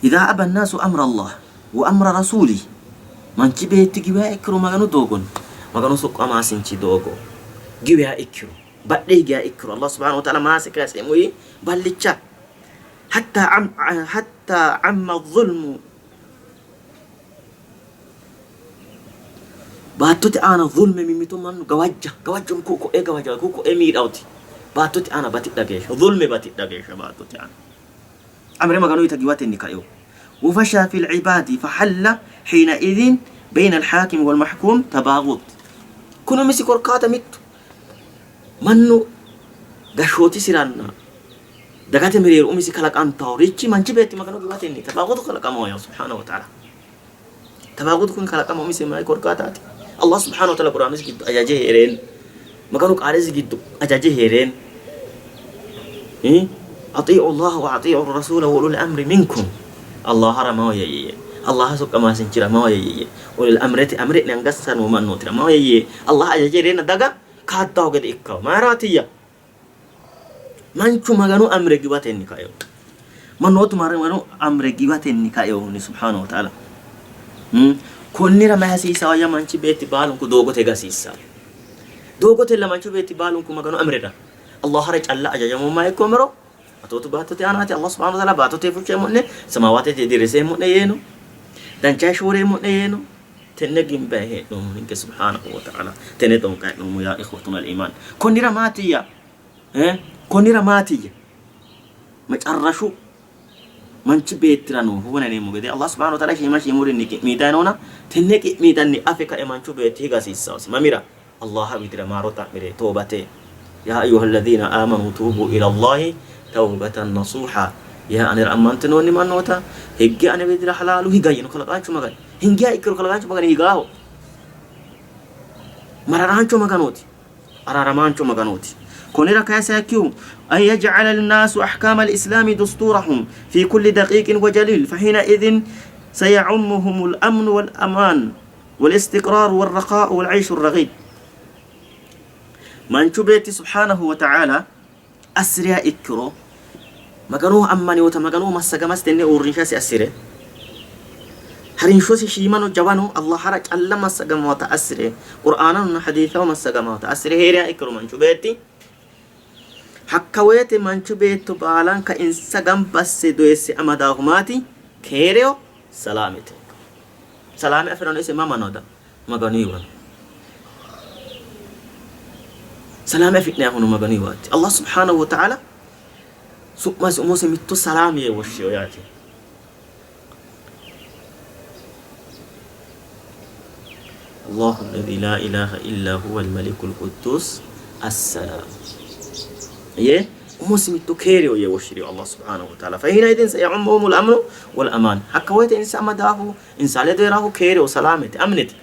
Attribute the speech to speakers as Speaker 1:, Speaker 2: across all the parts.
Speaker 1: إذا أبى الناس أمر الله وأمر رسوله من كبيت جوا إكرو مغنو دوغون مغنو سوق ما سنتي دوغو جوا إكرو بدي جا إكرو الله سبحانه وتعالى ما سكاس إموي بلتشا حتى عم الظلم باتوتي أنا ظلم ميتو من جواجة كوكو جواجة كوكو مير أوتي باتوتي أنا باتي دقيش ظلم باتي دقيش باتوتي أنا أمر ما كانوا يتجوات النكايو وفشى في العباد فحل حينئذ بين الحاكم والمحكوم تباغض كنا مسكور كاتا ميت منو غشوتي سيرانا دغات مرير أمسي كلاك أنت ريتشي منجي بيتي ما كانوا جوات النك تباغض كلاك أمويا سبحانه وتعالى تباغض كن كلاك أمو مسي ما يكور كاتات الله سبحانه وتعالى قرآن مسجد أجاجه هيرين ما كانوا قارز جد أجاجه هيرين أطيعوا الله وأطيعوا الرسول وأولو الأمر منكم الله رما ويا الله سوق ما سنجرا ما ويا أولو الأمر ننقصر ومن نوتر ما ويا الله أجرين دعا كاتاو قد إكوا ما راتيا من شو ما كانوا أمر جواتين نكايو من نوت ما كانوا أمر جواتين نكايو سبحانه وتعالى كوني رما هسيسا ويا من شو بيت بالهم كدوغو تيجا سيسا دوغو تلا من شو بيت بالهم كم كانوا أمرنا الله رج الله أجا ما يكمرو أتوت باتوتي أنا الله سبحانه وتعالى باتوتي فوشة مؤنة سماوات جديرسة مؤنة ينو dan cashore mo neno tenegim bahe no ninke subhanahu wa ta'ala tenedon ka no ya ikhwatuna al-iman konira matiya konira matiya macarrashu manchi betrano huwa ne mo gede Allah subhanahu wa ta'ala shi mashi murin niki midanona teneki midani afika e manchu beti gasissa mamira Allah bidira marota mire tobate ya ayyuhalladhina amanu tubu ila Allah tawbatan nasuha يا أنا رأمنت نوني ما نوتا هيجي أنا بدي رحلة له هيجي نخلقان شو مكان هيجي إكر خلقان شو مكان هيجاهو مراران شو مكانوتي أرارمان شو مكانوتي كوني ركاسة كيو أن يجعل الناس أحكام الإسلام دستورهم في كل دقيق وجليل فحينئذ سيعمهم الأمن والأمان والاستقرار والرخاء والعيش الرغيد من شبيتي سبحانه وتعالى أسرع إكرو مغانو أماني وتا مغانو مسجماس تني أورنشا سأسيره هرينشوسي شيمانو جوانو الله حرج الله مسجما وتا أسيره قرآننا حديثه مسجما وتا أسيره هيريا إكرو منشو بيتي حكويت منشو بيتو بالان كإنسجام بس دويسي أمداغماتي كيريو سلامتي سلامي أفرانو إسي ماما نودا مغانيوان سلامي أفكني أهونو مغانيوات الله سبحانه وتعالى سوما سوموس ميتو سلامي وشيو ياتي الله الذي لا إله إلا هو الملك القدوس السلام موس ميتو كيريو يوشيو الله سبحانه وتعالى فحينئذ سيعمهم الأمن والأمان حكويت إنسان مداه إنسان لديراه كيريو سلامتي أمنتي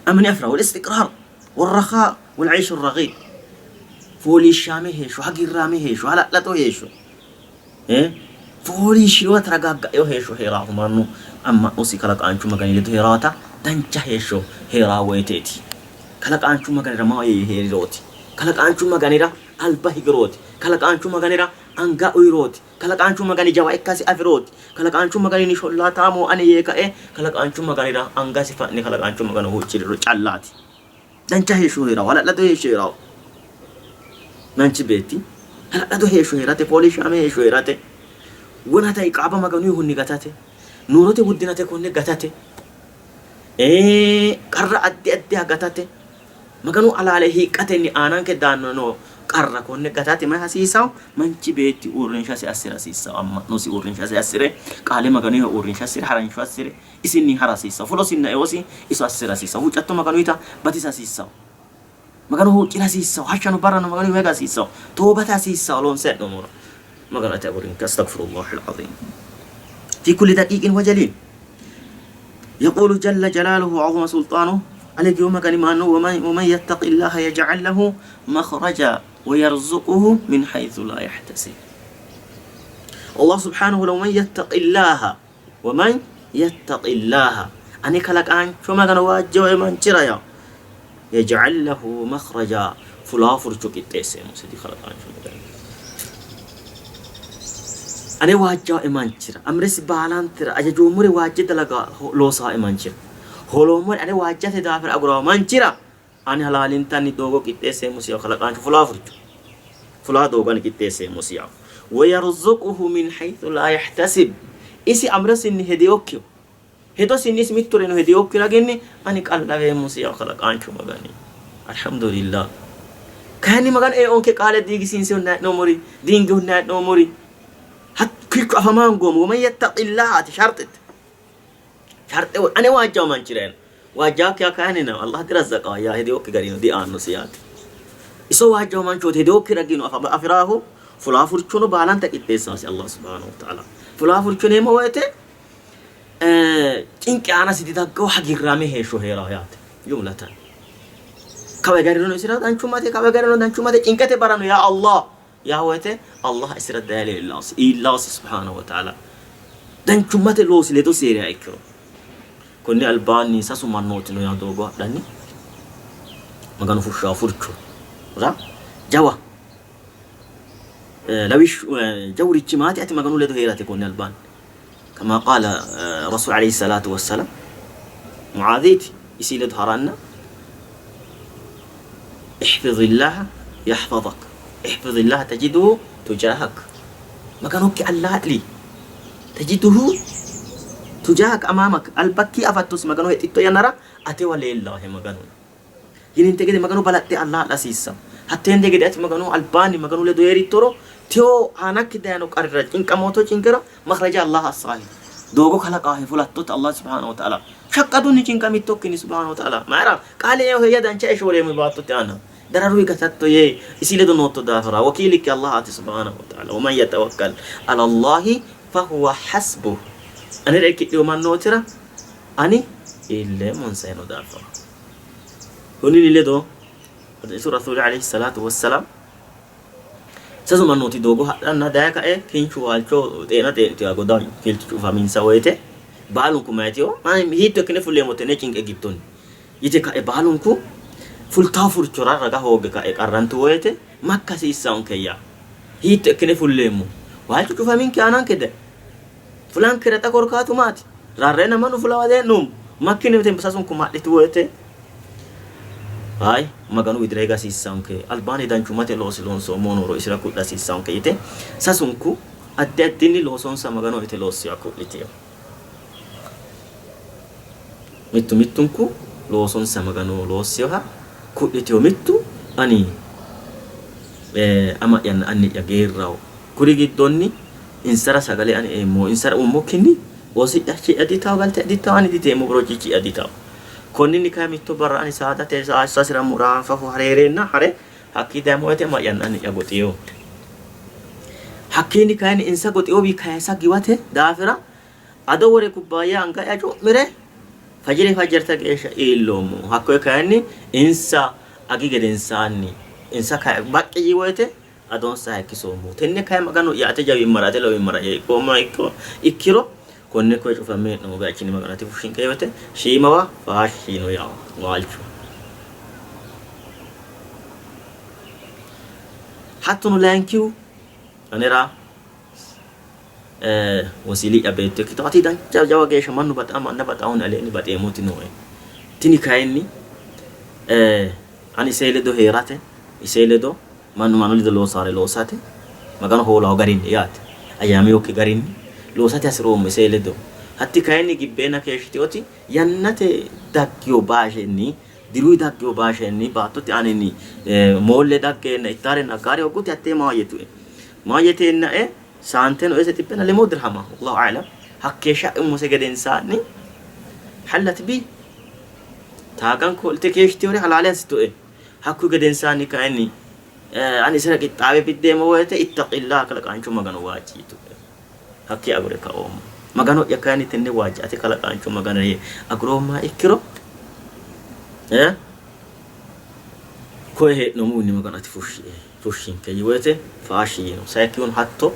Speaker 1: أمن أفرح والاستقرار والرخاء والعيش الرغيد فولي الشامي هيشو حقي الرامي هيشو هلا لا تو هيشو فولي شيو ترغاغ يو هيشو هيراه مانو اما اوسي كلاك انچو مغاني لتو هيراتا دنچا هيشو هيرا ويتيتي كلاك انچو مغاني رما هيروتي كلاك انچو مغاني را البا هيغروتي كلاك انچو مغاني را انغا اويروتي كلاك انچو مغاني جوا اكاسي افروتي كلاك انچو مغاني نيشولا تامو اني يكا كلاك انچو مغاني را انغا سيفاني كلاك انچو مغاني هو چيرو چالاتي دنچا هيشو هيرا ولا لا تو هيشو هيرا نانچ بيتي هلا ادو هيشو هيراتي بوليش امي هيشو هيراتي وناتا يقابا مغنو يهوني غتاتي نوروتي وديناتي كوني غتاتي قرر ادي غتاتي مغنو على هيقتني انان كدانو قرر كوني غتاتي ما حسيساو منچ بيتي اورنشا سي اسير اسيساو اما نو سي اورنشا سي اسير قال مغنو اورنشا سي حرانشو اسير اسني حراسيساو فلوسين ايوسي اسو اسير اسيساو وچتو مغنو يتا باتيسا اسيساو مغانو هو كيراسيسو حشانو برانو مغانو ويغاسيسو توبتاسيسو لون سيد نمور مغانو تابورين كاستغفر الله العظيم في كل دقيق وجليل يقول جل جلاله وعظم سلطانه عليك يوم كان مانو ومن يتق الله يجعل له مخرجا ويرزقه من حيث لا يحتسب الله سبحانه لو من يتق الله ومن يتق الله اني كلك ان شو مغانو واجو من جرايا يجعل له مخرجا فلافر شو كتيسه مسدي خلقان شو أنا واجه إيمانشرا أمرس بالان ترى أجا جمهور واجه تلاقى لوسا إيمانشرا هولومر أنا واجه تدافر أقرأ إيمانشرا أنا هلالين تاني دوغو كتيسة مسيا خلاص أنا فلا دوغان كتيسة مسيا ويرزقه من حيث لا يحتسب إسي أمرس إني هديوكيو هدو سيني سميتوري إنه هديوكيو لكني أنا قال لا مسيا خلاص أنا شو مغني الحمد لله كاني مغان إيه أونك قال ديجي سينسي ونات نوموري دينجي ونات نوموري كيك أفهمان قوم ومن يتق الله شرط أنا واجه من شرين واجهك يا كاننا الله ترزق يا هديوك قرينو دي آن نسيات إسو واجه من شوت هديوك رجينو أفراه فلا فرشونو بالان تكتساس الله سبحانه وتعالى فلا فرشونو ما ويته إنك أنا سيدي تقو حقي رامي هشو هرايات جملة كوا قرينو إسرات أنشو ماتي كوا قرينو أنشو ماتي إنك تبرانو يا الله يا ويته الله إسرات دالي الله سبحانه وتعالى دان شمات لوس لتو سيريا إكرو كوني ألباني ساسو منوتنو يا دوغو داني مغانو فشا فرشو را جوا لويش جوري جماعتي أتي مغانو لدو هيراتي كوني ألبان كما قال رسول عليه الصلاة والسلام معاذيتي يسيل دهرانا احفظ الله يحفظك احفظ الله تجده تجاهك مغانو كي الله لي تجده تجاهك أمامك البكي أفتوس مغانو هتيتو ينرى أتي ولي الله مغانو ينين تجد مغانو بلاتي الله لسيسا حتى ينتجد أتي مغانو الباني مغانو لدو يري تورو تيو أنا كدانو قرر إنك موتو جنكرا مخرج الله الصالح دوغو خلقاه فلاتوت الله سبحانه وتعالى شقدوني جنكا ميتوكني سبحانه وتعالى ما يرى قال يا هي دانشا شوري مباتو تانا دراروي كتاتو يه يسيل دو نوتو دافرا وكيلك الله سبحانه وتعالى ومن يتوكل على الله فهو حسبه أنا رأيك يوم النوترة أني إلا من سينو دافرا هوني اللي دو سورة رسول عليه الصلاة والسلام سازو من نوتي دوغو أنا دايكا إيه كينشو هالشو تينا تيغو دان كيلتشو فامين سويته بالونكو ماتيو ما هيتو كني فولي موتنيكينج إجيبتون يتكا إيه بالونكو فلتافور شرار رجع هو بكا إقرانتو ويته ما كسي ساون كيا هيتو كني فولي مو وهالشو فامين كأنا كده فلان كرتا كوركاتو مات رارنا منو فلا وده نوم ما كني بتم بساسون كم مات لتوته هاي ما كانوا يدريغا سيسان كي الباني دان كم مات لوسلون سو مونورو إسرا كودا سيسان كي يته ساسون كو أدتني لوسون سا ما كانوا يتلوسيا كو لتيا ميتو كو لوسون سا ما كانوا لوسيا كو لتيو ميتو أني أما ين أني يغيراو كوري جدوني إنسان سأقولي أنا إمو إنسان أموكني وسي أشي أديتاو قالت أديتاو أنا ديتي إمو بروجي أديتاو كوني نكامي تبرر أنا ساعات تيجا أساسا مران فهو هريرنا هره حكي دامو أتى ما ين أنا يقوليو حكي نكاني إنسان قلتيو بيكايسا جواته دافرا أدوره كوبايا أنكا يجو مره فجر تك إيلومو حكي كاني إنسان أكيد إنساني إنسان كاي باقي جواته أدون سايك سومو تني كاي مكانو يأتي جاي مرة تلو مرة يكوما إكيرو كوني كوي شوف أمي نو بيأتي مكانو تفوشين كاي وته شيء ما فاشينو يا والشو حتى نلانكيو أنا را وسيلي أبيتك تاتي دان جوا جيش ما نبات أما نبات أون عليه نبات يموتي نوعه تني كايني أنا سيلدو هيراته يسيلدو manu lido lo sare lo sate magano ho lo garin yat ayami oki garin lo sate asro mesele ledo hatti kayni gibbena keshti oti yannate dakyo basheni diru dakyo basheni batoti aneni molle dakke na itare na gare oguti atte maayete na santeno ese tipena le modrahama wallahu a'lam hakkesha museged insani halat bi tagan ko tekeshti ore halalen situ hakku ged insani kayni أنا سرقت تعبي بدي موته اتق الله كلك أنشو مغانو واجيتو هكي أقول لك أوم مغانو يكاني تني واجاتي كلك أنشو مغانو أقول ما إكرو كويه نموني مغانو تفوشين كي يوته فاشين سيكون حتى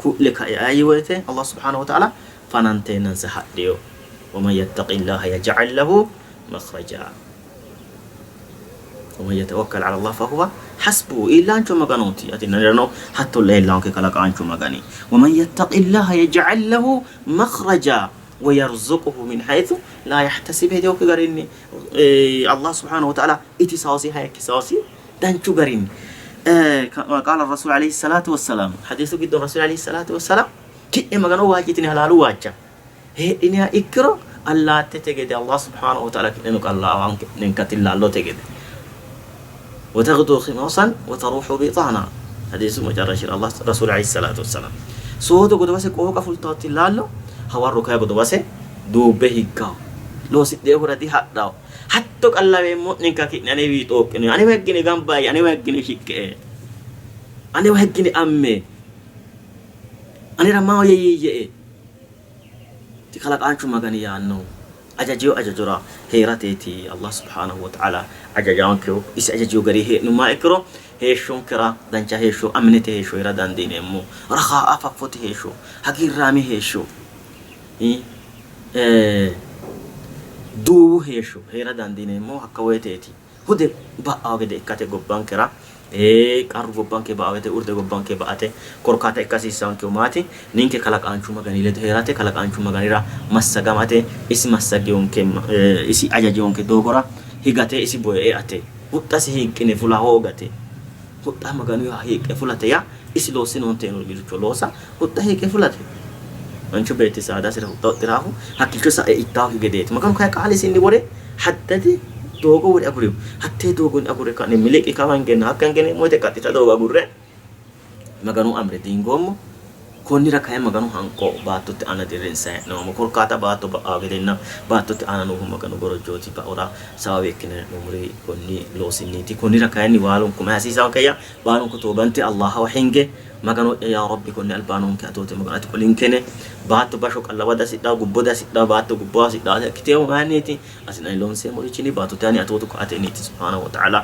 Speaker 1: كلك أي وته الله سبحانه وتعالى فننتين ننسحق ديو ومن يتق الله يجعل له مخرجا ومن يتوكل على الله فهو حسبه إلا أنشو مغانوتي أتنا لأنه حتى الله إلا أنك كلاك أنشو مغاني ومن يتق الله يجعل له مخرجا ويرزقه من حيث لا يحتسب هديوك غريني الله سبحانه وتعالى إتساوسي هاي كساوسي دانشو غريني قال الرسول عليه الصلاة والسلام حديثه جدا الرسول عليه الصلاة والسلام كي مغانو واجتني هلالو واجا هي إنها إكرو الله تتجد الله سبحانه وتعالى إنك الله وانك ننكت الله تجد وتغدو خماصا وتروح بطانا حديث مجرد الله رسول عليه الصلاة والسلام سودو قد واسه قوة فلتات الله هوار ركاية قد واسه دوبه هكاو لو سيده ردي حق داو حتى الله بيموت ننكاكي أنا بيتوك أنا وهجني جنباي أنا وهجني شيك أنا وهجني أمي أنا رماو يي تخلق أنشو مغاني يا أنو أجاجيو أجاجورا هيراتيتي الله سبحانه وتعالى أجاجانكو إس أجاجيو غري هي نما إكرو هيشون كرا دانجا هيشو أمنتي هيشو إرادان دينيمو رخاء أفاقفوتي هيشو حقير رامي هيشو دو هيشو هيرادان دينيمو حقويتيتي هودي بقى غدي إكاتي غبان كرا قارو غبان كي باوته أورد غبان كي باته كوركاتا إكاسيسان كي وماتي نينك كلاك أنشو مغاني لده هيراتي كلاك أنشو مغاني را مساقاماتي إسي مساقيون كي إسي أجاجيون كي دوغورا هيغاتي إسي بوئي أتي هوتاسي هيكيني فلا هوغاتي هوتا مغاني هيك فلاتي يا إسي لوسي نونتين ورغيزو لوسا هوتا هيك فلاتي أنشو بيتي سادا سيرا هوتا تراهو حقي كسا إيتاكي غديت مغانو كاي قالي سيندي بوري حددي dogo wuri aguriu hatte dogo agure kan miliki kawan gen hakan gen moite katita dogo agure maganu amre dingomo konni rakaya maganu hanko batutte ana diren sa no mo kolkata batu ba agedena batutte ana no maganu goro joti ba ora sawe kine no muri konni losiniti konni rakaya ni walon kuma asisa kaya balon ko tobante allah wa hinge maganu ya rabbi konni albanon ka tote maganu kolin kene batu bashok alla wada sidda gubboda sidda batu gubbo sidda kitew maniti asina lon se muri chini batu tani atoto ko ateni subhanahu wa ta'ala